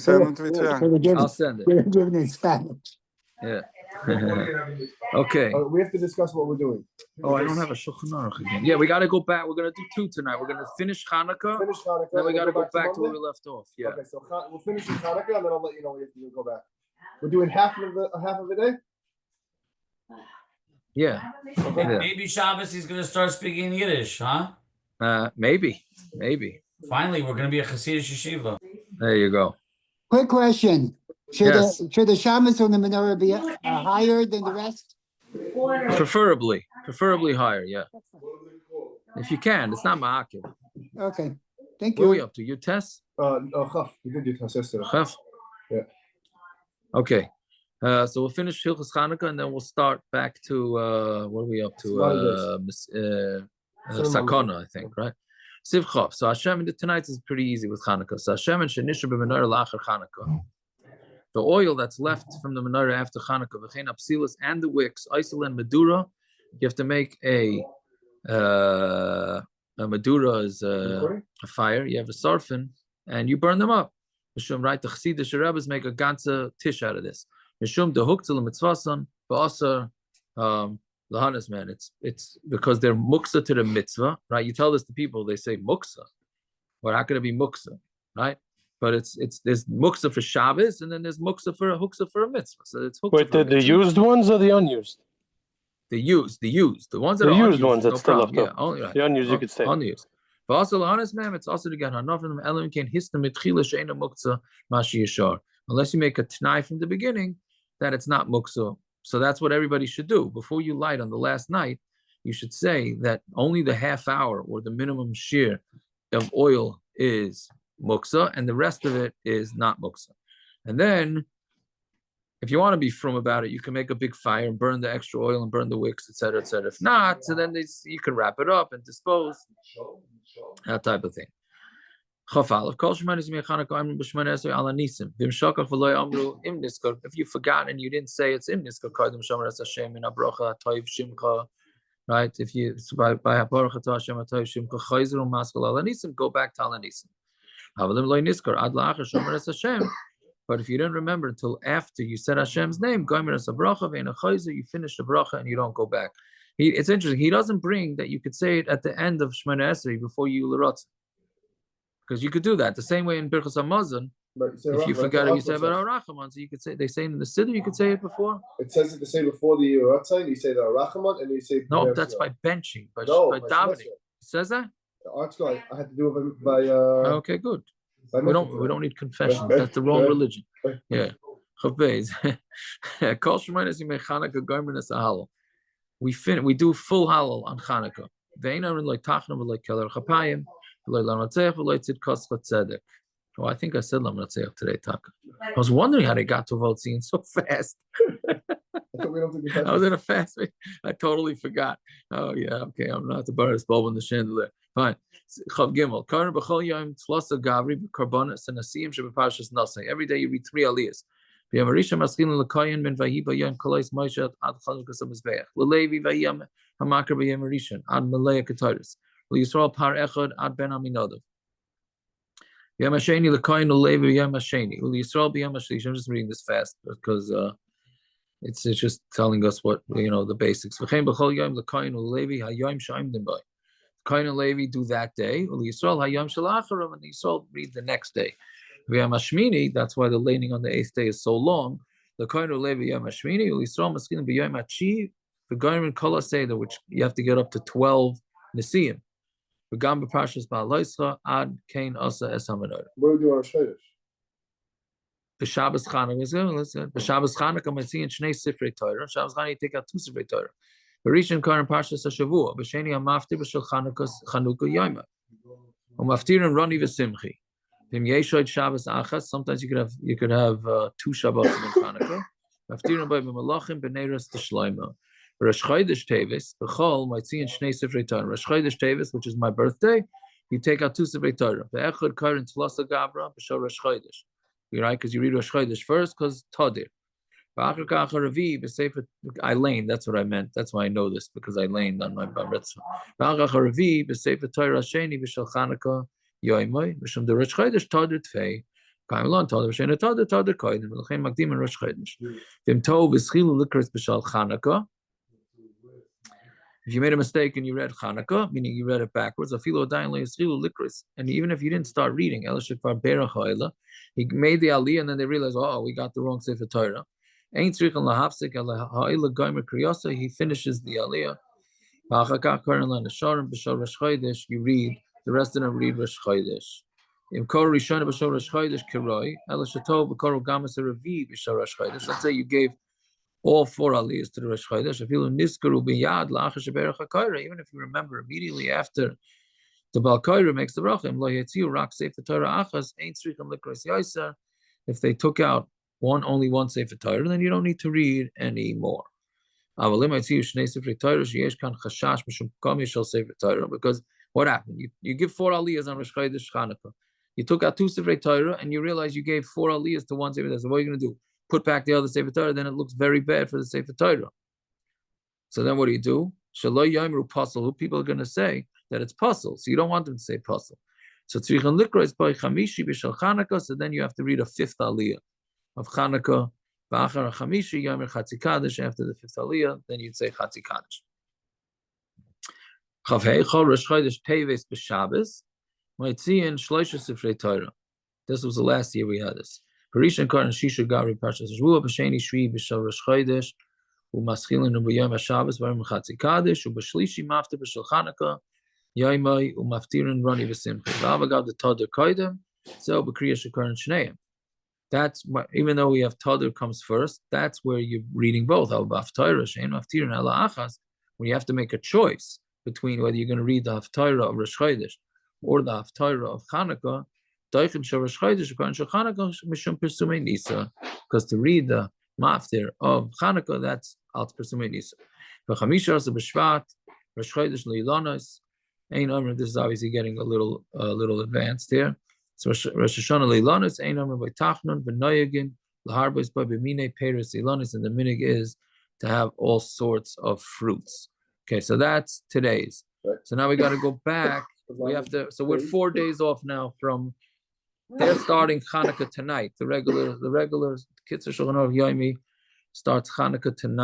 Send them to me too. I'll send it. We're giving it in Spanish. Yeah. Okay. We have to discuss what we're doing. Oh, I don't have a Shulchan Aruch again. Yeah, we got to go back. We're going to do two tonight. We're going to finish Hanukkah. Then we got to go back to where we left off. Yeah. Okay, so we'll finish in Hanukkah, and then I'll let you know if you go back. We're doing half of the day. Yeah. Okay. Yeah. Maybe Shabbos he's going to start speaking Yiddish, huh? Maybe. Finally, we're going to be a Hasidic yeshiva. There you go. Quick question. Should the Shabbos on the menorah be higher than the rest? Preferably higher. Yeah. If you can, it's not ma'akiv. Okay. Thank What are we you. up to? You test? Chaf. You did your test yesterday. Chaf? Yeah. Okay. So we'll finish Hilchos Chanukah and then we'll start back to what are we up to? Sakana, I think, right? Siv Chav. So Hashem tonight is pretty easy with Chanukah. So Hashem and Shenisha b'menorah la'achar Chanukah. The oil that's left from the menorah after Chanukah, v'chein apsilas and the wicks, isel and medura. You have to make a medura is a fire. You have a sarfin and you burn them up. Mishum, right? The Chassidish Rebbes make a ganze tish out of this. Mishum the huktzil mitzvason v'asar lahanas, man. It's because they're muksa to the mitzvah, right? You tell this to people, they say muksa. We're not going to be muksa, right? But there's muksa for Shabbos and then there's muksa for a mitzvah. So it's huktzah. Wait, the used ones or the unused? The used, the ones that the are used unused, ones that's still left yeah, over. only right. The unused you could say. Unused. But also lahanas, man, it's also to get hanaf from elam can histam mitchila she'ena muksa mashi yishar. Unless you make a t'nai from the beginning that it's not muksa. So that's what everybody should do. Before you light on the last night, you should say that only the half hour or the minimum shear of oil is muksa, and the rest of it is not muksa. And then, if you want to be frum about it, you can make a big fire and burn the extra oil and burn the wicks, etc., etc. If not, so then you can wrap it up and dispose, that type of thing. If you forgot and you didn't say it's im niskar, right? If you by habaruch to Hashem atoiv shimcha chayzer u'maskal ala nisim, go back to ala nisim. But if you didn't remember until after you said Hashem's name, you finish the bracha and you don't go back. It's interesting. He doesn't bring that you could say it at the end of Shemona Esrei before you l'rotz. Because you could do that the same way in Birchas Hamazon. If you forgot it, you say about Arachaman. So you could say, they say in the Siddur, you could say it before. It says it to say before the Ratzai, you say the Arachaman, and you say. No, that's by benching, by davening. It says that? The Arch guy, I had to do it by. Okay, good. We don't need confessions. That's the wrong religion. Yeah. We do full halal on Chanukah. Oh, I think I said Lam Natzeach today, Taka. I was wondering how they got to Voltzin so fast. I was in a fast week. I totally forgot. Oh, yeah, okay. I'm not the bar, bulb in the chandelier. Fine. Chav Gimel. Karna b'chol yom tlasa gavri b'karbonas and asiyim shebepashas nasai. Every day you read 3 aliyahs. B'yam harisha maskilin l'kayin min vayi b'yom kolais moishat ad chalukas hamizbeach. L'levi vayam hamakar b'yam harishan ad malaya kataris. L'yisrael par echad ad ben aminadav. B'yam hasheni l'kayin l'levi b'yam hasheni. L'yisrael b'yam hashlish. I'm just reading this fast because it's just telling us what, the basics. V'chein b'chol yom l'kayin l'levi hayom sha'imdim b'y. Kain and Levi do that day. Yisrael hayom shalacharim, and Yisrael read the next day. V'yam hashmini, that's why the laning on the 8th day is so long. The Kain and Levi yom hashmini, Yisrael maskinim b'yom hachi, the Goyim kol seder, which you have to get up to 12 nesiyim. V'gam b'parshas ba'aloischa ad kain asa es hamenorah. What do we do on Shadish? The Shabbos Chanukah is good. Listen, the Shabbos Chanukah, I'm seeing Shnei Sifrei Torah. Shabbos Chanukah, you take out 2 Sifrei Torah. Berishin Karan Parshas Hashavua, B'Sheni Hamaftir B'Shel Chanukah Yoma, Umaftir and Roni V'Simchi. V'Im Yeshoid Shabbos Achas. Sometimes you could have 2 Shabbos in Chanukah. Maftir and B'Im Malachim B'Neiras T'Shloima. Rosh Chodesh Tevis B'Chol might see in Shnei Sifrei Torah. Rosh Chodesh Tevis, which is my birthday, you take out 2 Sifrei Torah. Ve'Echad Karan Tlasa Gabra B'Shel Rosh Chodesh. You're right, because you read Rosh Chodesh first, because Tadir. I laned, that's what I meant. That's why I know this, because I laned on my bar mitzvah. Kaimelon Toder Shena Toder Toder Koidim L'Chem Magdim and Rosh Chodesh. Vim Tov V'Schilu Likris B'Shal Chanukah. If you made a mistake and you read Chanukah, meaning you read it backwards, and even if you didn't start reading, he made the aliyah and then they realized, oh, we got the wrong Sefer Torah. He finishes the aliyah. You read, the rest of them read Rosh Chodesh. Let's say you gave all 4 aliyahs to the Rosh Chodesh. Even if you remember immediately after the Baal Koira makes the bracha, if they took out only one Sefer Torah, then you don't need to read anymore. Because what happened? You give 4 aliyahs on Rosh Chodesh Chanukah. You took out 2 Sefer Torah and you realize you gave 4 aliyahs to 1 Sefer Torah. So what are you going to do? Put back the other Sefer Torah, then it looks very bad for the Sefer Torah. So then what do? Shaloi Yomru Pasal. People are going to say that it's Pasal, so you don't want them to say Pasal. So Tzrichan Likra is by Chamishi B'Shal Chanukah, so then you have to read a 5th aliyah of Chanukah. V'achar Chamishi Yomer Chatzi Kaddish, after the 5th aliyah, then you'd say Chatzi Kaddish. Chavhei Chol Rosh Chodesh Teves B'Shabbos Moitziin Shloisha Sifrei Torah. This was the last year we had this. Parishan Kar and Shisha Gari Parshas Shvuah B'Sheni Shvi B'Shal Rosh Chodesh U'Maschilin U'B'Yom HaShabbos V'Yom Chatzi Kaddish U'B'Shlishi Maftir B'Shal Chanukah Yaimai U'Maftirin Rani V'Simcha V'Avagad the Toder Koidem So B'Kriya Shekar and Shneim. That's what, even though we have Toder comes first, that's where you're reading both. Al B'Haftarah Shein Maftirin Ala Achas, when you have to make a choice between whether you're going to read the Haftarah of Rosh Chodesh or the Haftarah of Chanukah. Because to read the maftir of Chanukah, that's alt Persumei Nisa. This is obviously getting a little advanced here. So Rosh Hashanah Leilanos, Ein Omer by Tachnun, V'Noyagin, L'Harbos by B'Minei Peiros Leilanos, and the minig is to have all sorts of fruits. Okay, so that's today's. Right. So now we got to go back. We have to. So we're 4 days off now from. They're starting Hanukkah tonight. The regular Kitzur Shulchan Aruch Yomi starts Hanukkah tonight.